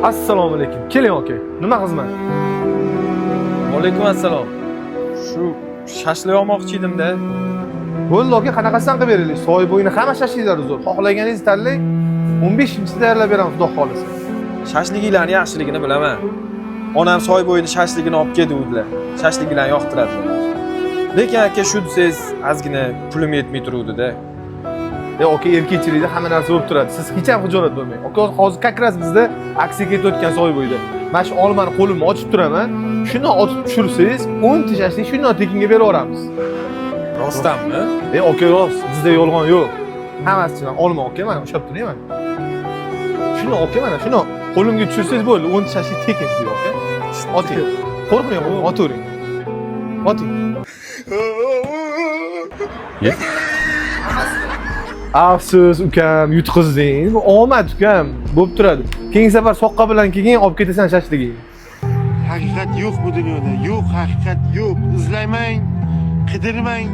Assalomu alaykum. Keling aka. Nima xizmat? Alaykum assalom. Shu shashlik olmoqchi edim-da. Bo'ldi aka, qanaqasidan qilib beraylik? Soy bo'yini hamma shashliklari zo'r. Xohlaganingizni tanlang. 15-da tayyorlab beramiz, xudo xolisa. Shashliklarning yaxshiligini bilaman. Onam soy bo'yini shashligini olib keldi-dedilar. Shashliklarni yoqtiradilar. Lekin aka shu desangiz, ozgina pulim yetmay turuvdi-da. Aka, erkakchilikda hamma narsa bo'lib turadi. Siz hech ham xijolat bo'lmang. Aka, hozir kakras bizda aksiyaga ketayotgan soy bo'yida. Mana shu olmani qo'limni ochib turaman. Shuni otib tushirsangiz, 10 ta shashlik shundan tekinga berib yuboramiz. Rostdanmi? Aka, rost. Bizda yolg'on yo'q. Hammasidan olma aka, mana ushlab turing mana. Shuni aka, mana shuni qo'limga tushirsangiz bo'ldi. 10 ta shashlik tekin sizga aka. Oting. Qo'rqmang, otavering. Oting. Afsus ukam, yutqizding. Bu omad ukam, bo'lib turadi. Keyingi safar soqqa bilan kelgin, olib ketasan shashligingni. Haqiqat yo'q bu dunyoda. Yo'q, haqiqat yo'q. Izlamang, qidirmang.